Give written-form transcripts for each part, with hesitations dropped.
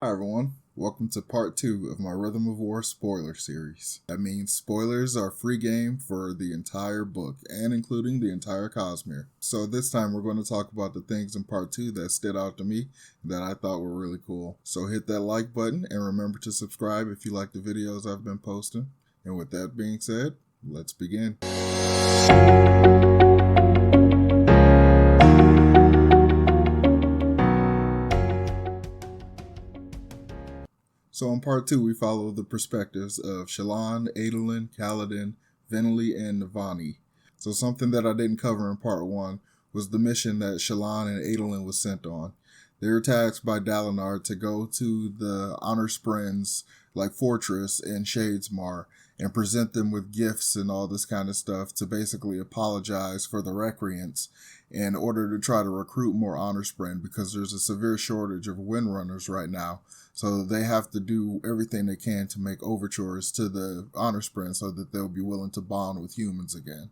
Hi everyone, welcome to part 2 of my Rhythm of War spoiler series. That means spoilers are free game for the entire book and including the entire Cosmere. So this time we're going to talk about the things in part 2 that stood out to me that I thought were really cool. So hit that like button and remember to subscribe if you like the videos I've been posting. And with that being said, let's begin. So in part 2, we follow the perspectives of Shalon, Adolin, Caledon, Venli, and Nivani. So something that I didn't cover in part 1 was the mission that Shalon and Adolin was sent on. They were tasked by Dalinar to go to the Honor Springs fortress in Shadesmar and present them with gifts and all this kind of stuff to basically apologize for the recreants in order to try to recruit more Honor Spren because there's a severe shortage of Windrunners right now. So they have to do everything they can to make overtures to the Honor Sprint so that they'll be willing to bond with humans again.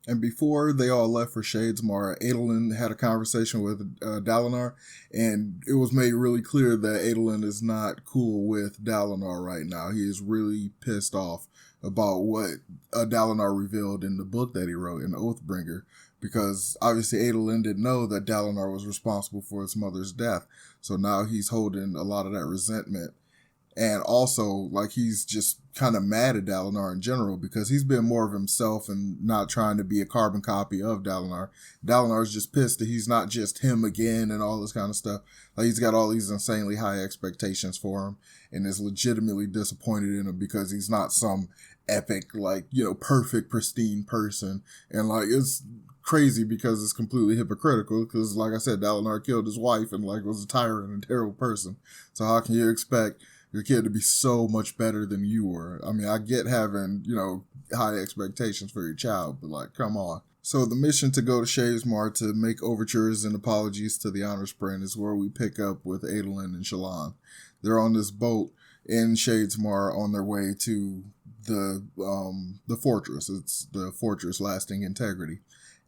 And before they all left for Shadesmar, Adolin had a conversation with Dalinar, and it was made really clear that Adolin is not cool with Dalinar right now. He is really pissed off about what Dalinar revealed in the book that he wrote in Oathbringer, because obviously Adolin didn't know that Dalinar was responsible for his mother's death. So now he's holding a lot of that resentment. And also, he's just kind of mad at Dalinar in general because he's been more of himself and not trying to be a carbon copy of Dalinar. Dalinar's just pissed that he's not just him again and all this kind of stuff. He's got all these insanely high expectations for him and is legitimately disappointed in him because he's not some epic, perfect, pristine person. And, it's crazy because it's completely hypocritical because, like I said, Dalinar killed his wife and, was a tyrant and a terrible person. So how can you expect your kid to be so much better than you were? I mean, I get having, high expectations for your child, but come on. So the mission to go to Shadesmar to make overtures and apologies to the Honor Sprint is where we pick up with Adolin and Shalon. They're on this boat in Shadesmar on their way to the fortress. It's the fortress Lasting Integrity.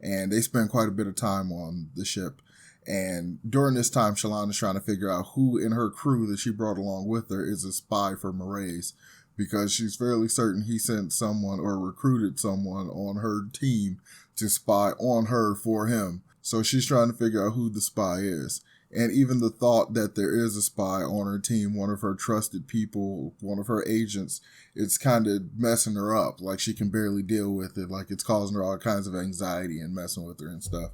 And they spend quite a bit of time on the ship. And during this time, Shalon is trying to figure out who in her crew that she brought along with her is a spy for Mraize, because she's fairly certain he sent someone or recruited someone on her team to spy on her for him. So she's trying to figure out who the spy is. And even the thought that there is a spy on her team, one of her trusted people, one of her agents, it's kind of messing her up. She can barely deal with it. It's causing her all kinds of anxiety and messing with her and stuff.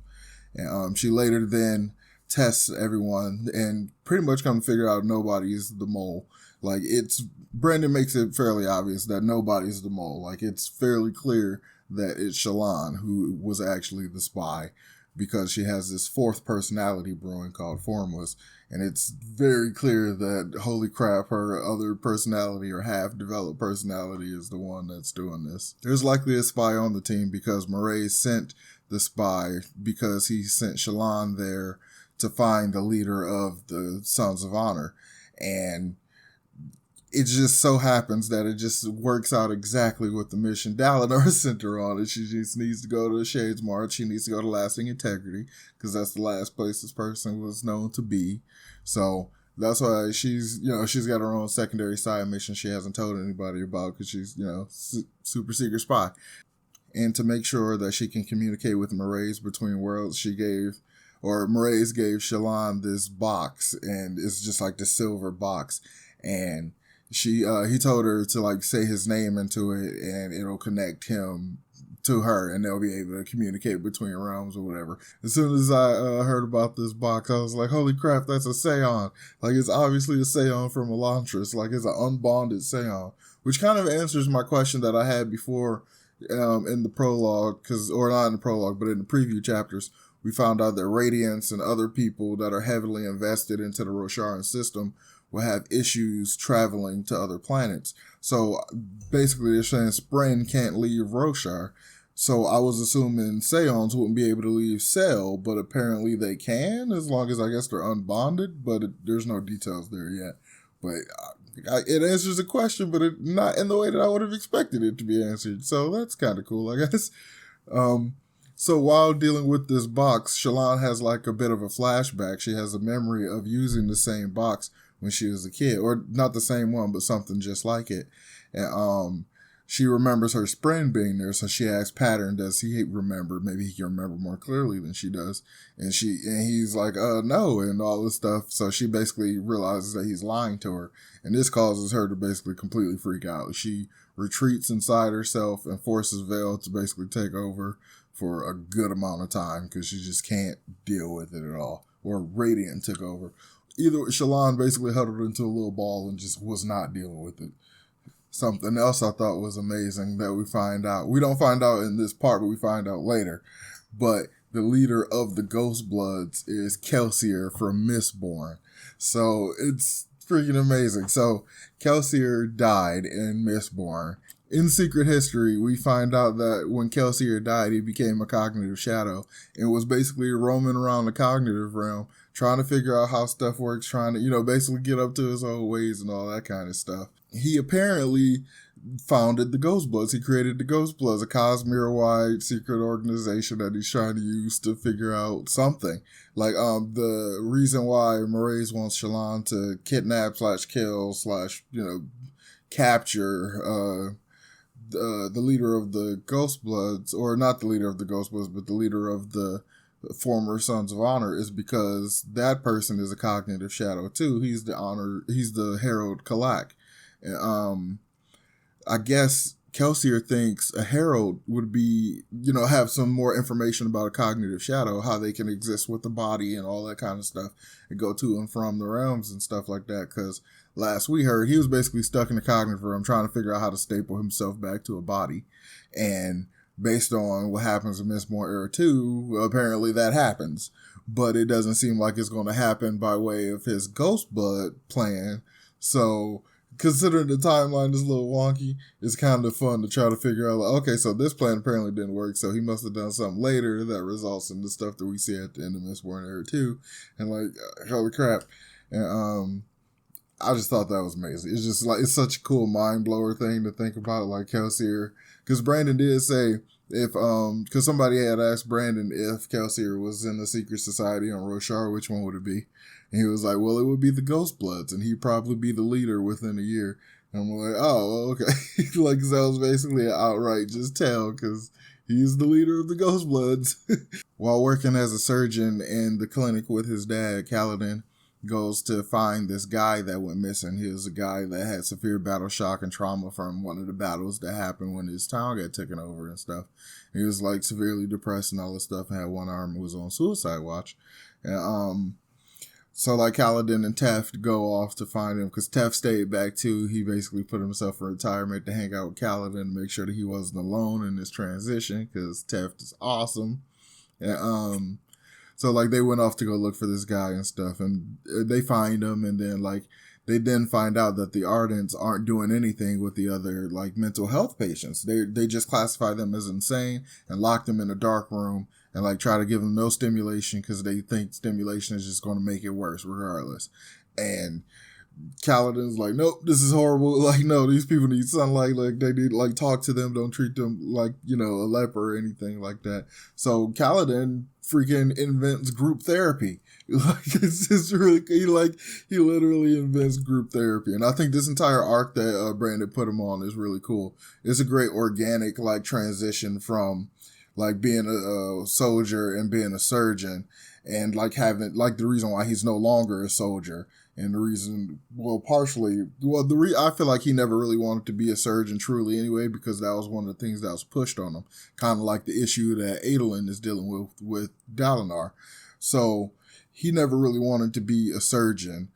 And she later then tests everyone and pretty much come to figure out nobody's the mole. Brendan makes it fairly obvious that nobody's the mole. It's fairly clear that it's Shalon who was actually the spy, because she has this fourth personality brewing called Formless, and it's very clear that, holy crap, her other personality or half-developed personality is the one that's doing this. There's likely a spy on the team because Mraize sent the spy because he sent Shalon there to find the leader of the Sons of Honor, and it just so happens that it just works out exactly with the mission Dalinar sent her on. And she just needs to go to the Shadesmar. She needs to go to Lasting Integrity because that's the last place this person was known to be. So that's why she's got her own secondary side mission she hasn't told anybody about because she's, super secret spy. And to make sure that she can communicate with Mraize between worlds, Mraize gave Shalon this box, and it's just the silver box. And he told her to say his name into it and it'll connect him to her and they'll be able to communicate between realms or whatever. As soon as I heard about this box, I was like, holy crap, that's a Seon. It's obviously a Seon from Elantris. It's an unbonded Seon, which kind of answers my question that I had before in the prologue, or not in the prologue, but in the preview chapters. We found out that Radiance and other people that are heavily invested into the Rosharan system will have issues traveling to other planets. So basically they're saying Spren can't leave Roshar. So I was assuming Seons wouldn't be able to leave Cell, but apparently they can, as long as I guess they're unbonded, but there's no details there yet. But it answers the question, but not in the way that I would have expected it to be answered. So that's kind of cool, I guess. So while dealing with this box, Shalon has a bit of a flashback. She has a memory of using the same box when she was a kid, or not the same one, but something just like it. And she remembers her friend being there, so she asks Pattern, does he remember? Maybe he can remember more clearly than she does. And he's like, no, and all this stuff. So she basically realizes that he's lying to her. And this causes her to basically completely freak out. She retreats inside herself and forces Vale to basically take over for a good amount of time because she just can't deal with it at all. Or Radiant took over. Either Shalon basically huddled into a little ball and just was not dealing with it. Something else I thought was amazing that we find out. We don't find out in this part, but we find out later. But the leader of the Ghostbloods is Kelsier from Mistborn. So it's freaking amazing. So Kelsier died in Mistborn. In Secret History, we find out that when Kelsier died, he became a cognitive shadow and was basically roaming around the cognitive realm, trying to figure out how stuff works, trying to, basically get up to his old ways and all that kind of stuff. He apparently founded the Ghostbloods. He created the Ghostbloods, a Cosmere-wide secret organization that he's trying to use to figure out something. Like, the reason why Moraes wants Shalon to kidnap /kill / capture, the leader of the Ghostbloods, or not the leader of the Ghostbloods, but the leader of the former Sons of Honor, is because that person is a cognitive shadow too. He's the Herald Kalak. I guess Kelsier thinks a herald would be, have some more information about a cognitive shadow, how they can exist with the body and all that kind of stuff and go to and from the realms and stuff like that. Because last we heard, he was basically stuck in the cognitive realm trying to figure out how to staple himself back to a body. And based on what happens in Mistborn Era 2, apparently that happens. But it doesn't seem like it's going to happen by way of his Ghostblood plan. So considering the timeline is a little wonky, it's kind of fun to try to figure out, okay, so this plan apparently didn't work, so he must have done something later that results in the stuff that we see at the end of Mistborn Era 2, and holy crap. And I just thought that was amazing. It's just it's such a cool mind blower thing to think about, Kelsier, because Brandon did say, because somebody had asked Brandon if Kelsier was in the secret society on Roshar, which one would it be? And he was like, well, it would be the Ghostbloods, and he'd probably be the leader within a year. And I'm like, oh, okay. So it was basically an outright just tell, because he's the leader of the Ghostbloods. While working as a surgeon in the clinic with his dad, Caledon goes to find this guy that went missing. He was a guy that had severe battle shock and trauma from one of the battles that happened when his town got taken over and stuff. He was severely depressed and all this stuff, and had one arm and was on suicide watch. And so Caledon and Teft go off to find him, because Teft stayed back too. He basically put himself in retirement to hang out with Caledon to make sure that he wasn't alone in this transition, because Teft is awesome. And so they went off to go look for this guy and stuff, and they find him, and then they then find out that the Ardents aren't doing anything with the other mental health patients. They just classify them as insane and lock them in a dark room and try to give them no stimulation, because they think stimulation is just going to make it worse regardless. And Caledon's like, nope, this is horrible. No, these people need sunlight. They need talk to them. Don't treat them like, a leper or anything like that. So Caledon freaking invents group therapy. It's just really, he literally invents group therapy. And I think this entire arc that Brandon put him on is really cool. It's a great organic transition from being a soldier and being a surgeon, and having the reason why he's no longer a soldier. And the reason, I feel like he never really wanted to be a surgeon truly anyway, because that was one of the things that was pushed on him. Kind of like the issue that Adolin is dealing with Dalinar. So he never really wanted to be a surgeon,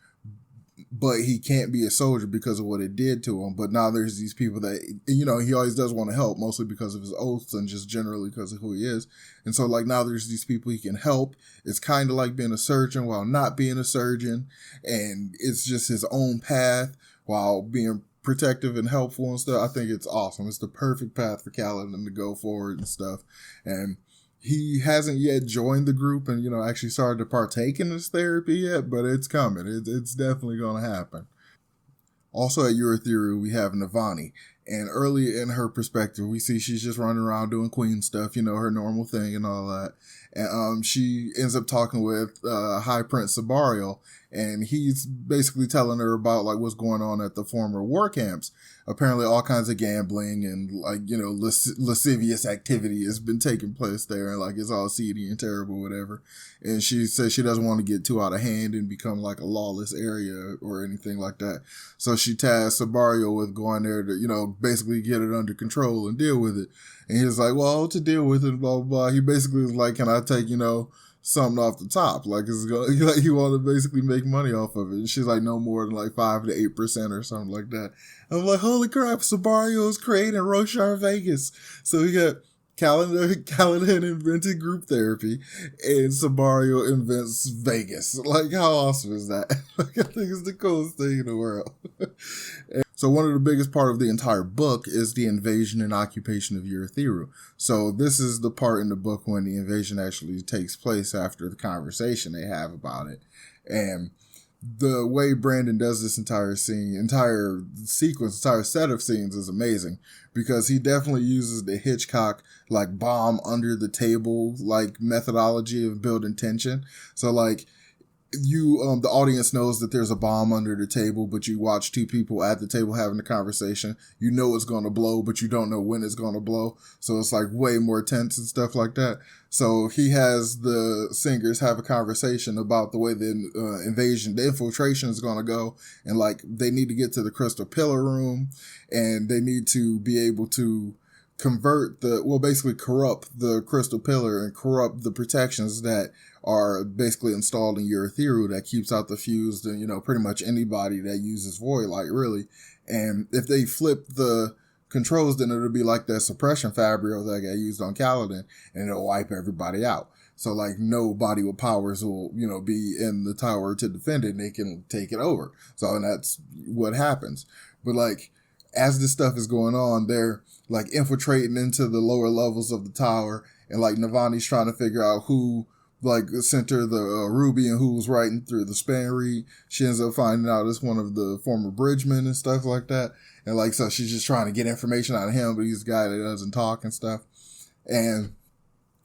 but he can't be a soldier because of what it did to him. But now there's these people that, he always does want to help, mostly because of his oaths and just generally because of who he is. And so now there's these people he can help. It's kind of like being a surgeon while not being a surgeon. And it's just his own path while being protective and helpful and stuff. I think it's awesome. It's the perfect path for Kaladin to go forward and stuff. And he hasn't yet joined the group and, actually started to partake in this therapy yet, but it's coming. It's definitely going to happen. Also at Eurytheru, we have Nivani. And early in her perspective, we see she's just running around doing queen stuff, her normal thing and all that. And she ends up talking with High Prince Sabariel, and he's basically telling her about like what's going on at the former war camps. Apparently all kinds of gambling and like, lascivious activity has been taking place there, and like it's all seedy and terrible, whatever. And she says she doesn't want to get too out of hand and become like a lawless area or anything like that. So she tasked Sabariel with going there to, basically get it under control and deal with it. And he's like, well, to deal with it, blah, blah, blah. He basically was like, can I take, something off the top? Like, like you want to basically make money off of it. And she's like, no more than like 5 to 8% or something like that. I'm like, holy crap, Sabariel is creating Roshar Vegas. So we got Caledon invented group therapy, and Sabariel invents Vegas. Like, how awesome is that? Like, I think it's the coolest thing in the world. So one of the biggest part of the entire book is the invasion and occupation of Urithiru. So this is the part in the book when the invasion actually takes place after the conversation they have about it. And the way Brandon does this entire sequence, entire set of scenes is amazing, because he definitely uses the Hitchcock like bomb under the table like methodology of building tension. So like the audience knows that there's a bomb under the table, but you watch two people at the table having a conversation. You know it's going to blow, but you don't know when it's going to blow. So it's like way more tense and stuff like that. So he has the singers have a conversation about the way the infiltration is going to go. And like they need to get to the Crystal Pillar room, and they need to be able to corrupt the Crystal Pillar and corrupt the protections that are basically installed in Urithiru that keeps out the fused and, pretty much anybody that uses Void Light, really. And if they flip the controls, then it'll be like that suppression fabric that got used on Caledon, and it'll wipe everybody out. So, like, nobody with powers will, be in the tower to defend it, and they can take it over. So, and that's what happens. But, like, as this stuff is going on, they're, like, infiltrating into the lower levels of the tower, and, like, Nivani's trying to figure out who center the ruby and who was writing through the span read. She ends up finding out it's one of the former bridgemen and stuff like that. And like, so she's just trying to get information out of him, but he's a guy that doesn't talk and stuff. And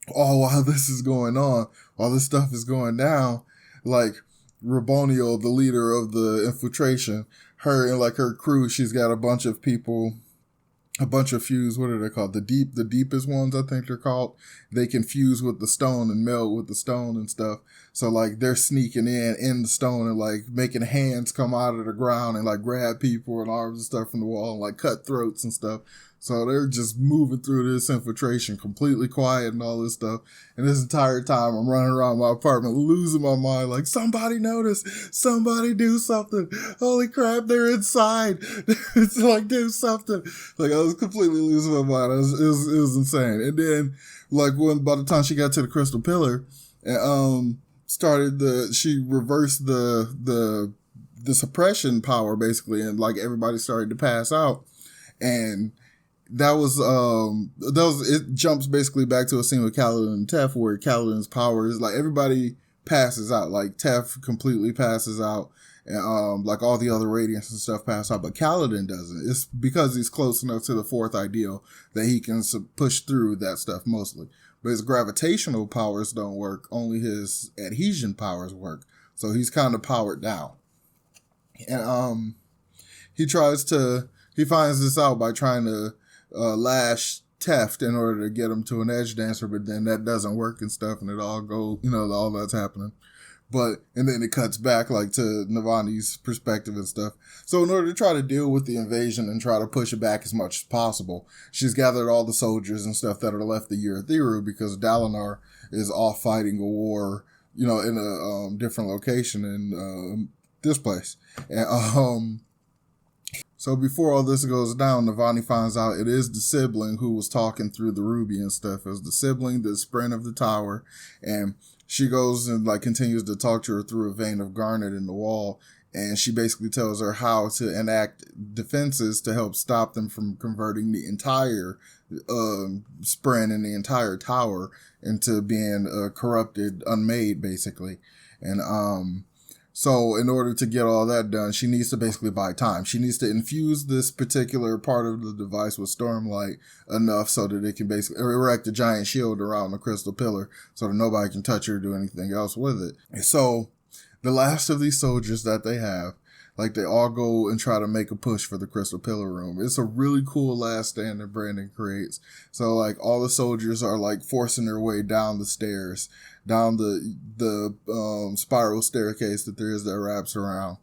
while this is going on, while this stuff is going down, like Rabonio, the leader of the infiltration, her and like her crew, she's got a bunch of people, a bunch of fuse, what are they called? The deepest ones, I think they're called. They can fuse with the stone and meld with the stone and stuff. So like they're sneaking in the stone and like making hands come out of the ground and like grab people and arms and stuff from the wall and like cut throats and stuff. So they're just moving through this infiltration completely quiet and all this stuff. And this entire time I'm running around my apartment losing my mind, like, somebody notice, somebody do something. Holy crap, they're inside. It's like, do something. Like, I was completely losing my mind. It was insane. And then like by the time she got to the Crystal Pillar and she reversed the suppression power basically, and like everybody started to pass out. And it jumps basically back to a scene with Caledon and Tef where Caledon's power is like everybody passes out. Like Tef completely passes out, and like all the other Radiants and stuff pass out, but Caledon doesn't. It's because he's close enough to the fourth ideal that he can push through that stuff mostly. But his gravitational powers don't work. Only his adhesion powers work. So he's kind of powered down. And he finds this out by trying to lash Teft in order to get him to an edge dancer, but then that doesn't work and stuff, and it all goes, all that's happening. And then it cuts back like to Nivani's perspective and stuff. So in order to try to deal with the invasion and try to push it back as much as possible, she's gathered all the soldiers and stuff that are left the Urithiru because Dalinar is off fighting a war, in a different location in this place. And so before all this goes down, Nivani finds out it is the sibling who was talking through the ruby and stuff. It was the sibling, the sprint of the tower, and she goes and like continues to talk to her through a vein of garnet in the wall, and she basically tells her how to enact defenses to help stop them from converting the entire sprint and the entire tower into being corrupted, unmade, basically. And So in order to get all that done, she needs to basically buy time. She needs to infuse this particular part of the device with Stormlight enough so that it can basically erect a giant shield around the crystal pillar so that nobody can touch her or do anything else with it. And so the last of these soldiers that they have, like, they all go and try to make a push for the crystal pillar room. It's a really cool last stand that Brandon creates. So, like, all the soldiers are, like, forcing their way down the stairs, down the spiral staircase that there is that wraps around.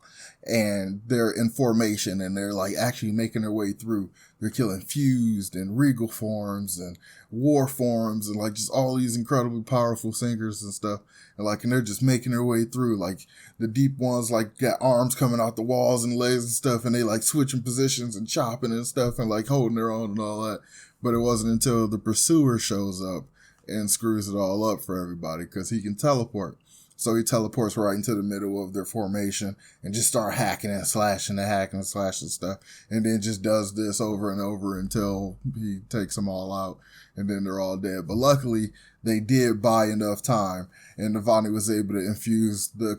And they're in formation, and they're, like, actually making their way through. They're killing fused and regal forms and war forms and, like, just all these incredibly powerful singers and stuff. And they're just making their way through. Like, the deep ones, like, got arms coming out the walls and legs and stuff, and they, like, switching positions and chopping and stuff and, like, holding their own and all that. But it wasn't until the pursuer shows up and screws it all up for everybody, because he can teleport. So he teleports right into the middle of their formation and just start hacking and slashing and stuff. And then just does this over and over until he takes them all out. And then they're all dead. But luckily, they did buy enough time. And Nivani was able to infuse the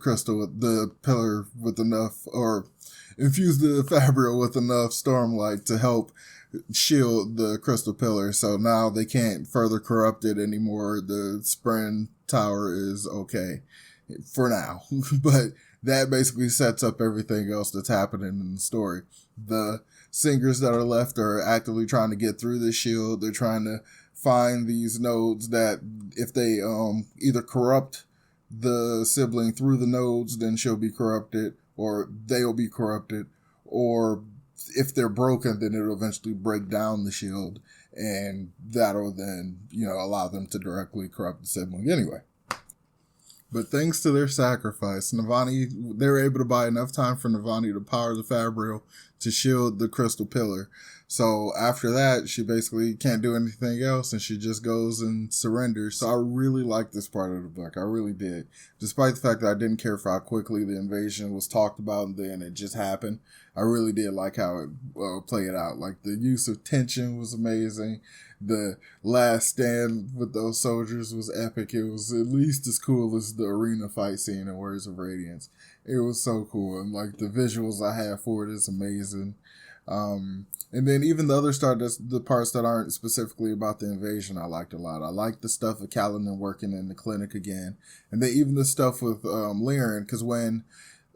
pillar with enough, or infuse the fabric with enough Stormlight to help shield the crystal pillar. So now they can't further corrupt it anymore. The Spren Tower is okay for now. But that basically sets up everything else that's happening in the story. The singers that are left are actively trying to get through the shield. They're trying to find these nodes that if they either corrupt the sibling through the nodes, then she'll be corrupted, or they'll be corrupted, or if they're broken, then it'll eventually break down the shield, and that'll then, allow them to directly corrupt the sibling anyway. But thanks to their sacrifice, Nivani, they were able to buy enough time for Nivani to power the Fabrial to shield the crystal pillar. So after that, she basically can't do anything else, and she just goes and surrenders. So I really liked this part of the book. I really did. Despite the fact that I didn't care for how quickly the invasion was talked about and then it just happened, I really did like how it played out. Like, the use of tension was amazing. The last stand with those soldiers was epic. It was at least as cool as the arena fight scene in Words of Radiance. It was so cool. And, like, the visuals I have for it is amazing. And then even the other the parts that aren't specifically about the invasion, I liked a lot. I liked the stuff with Caledon working in the clinic again. And then even the stuff with Liren, because when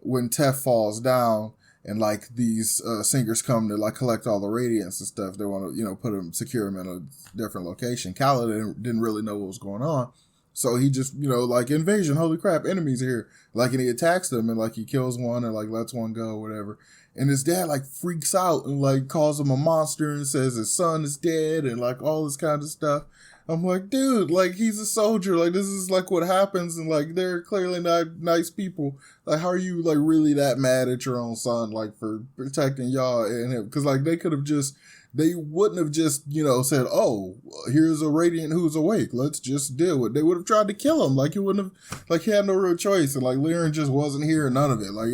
Tef falls down, and, like, these singers come to, like, collect all the radiance and stuff, they want to, secure him in a different location. Khaled didn't really know what was going on. So he just, like, invasion, holy crap, enemies are here. Like, and he attacks them, and, like, he kills one and, like, lets one go, whatever. And his dad, like, freaks out and, like, calls him a monster and says his son is dead and, like, all this kind of stuff. I'm like, dude, like, he's a soldier. Like, this is, like, what happens. And, like, they're clearly not nice people. Like, how are you, like, really that mad at your own son, like, for protecting y'all and him? Because, like, they wouldn't have just, said, oh, here's a Radiant who's awake. Let's just deal with it. They would have tried to kill him. Like, he wouldn't have, like, he had no real choice. And, like, Liren just wasn't here, none of it. Like,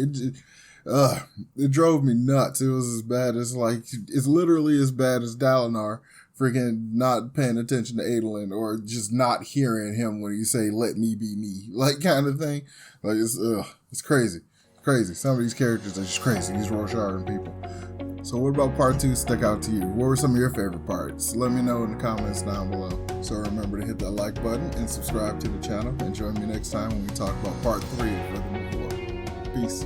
it drove me nuts. It was as bad as, like, it's literally as bad as Dalinar freaking not paying attention to Adolin, or just not hearing him when you say, let me be me, like, kind of thing. Like, it's crazy. Crazy. Some of these characters are just crazy. These Rorschach people. So what about part 2 stick out to you? What were some of your favorite parts? Let me know in the comments down below. So remember to hit that like button and subscribe to the channel, and join me next time when we talk about part 3 of Rhythm of War. Peace.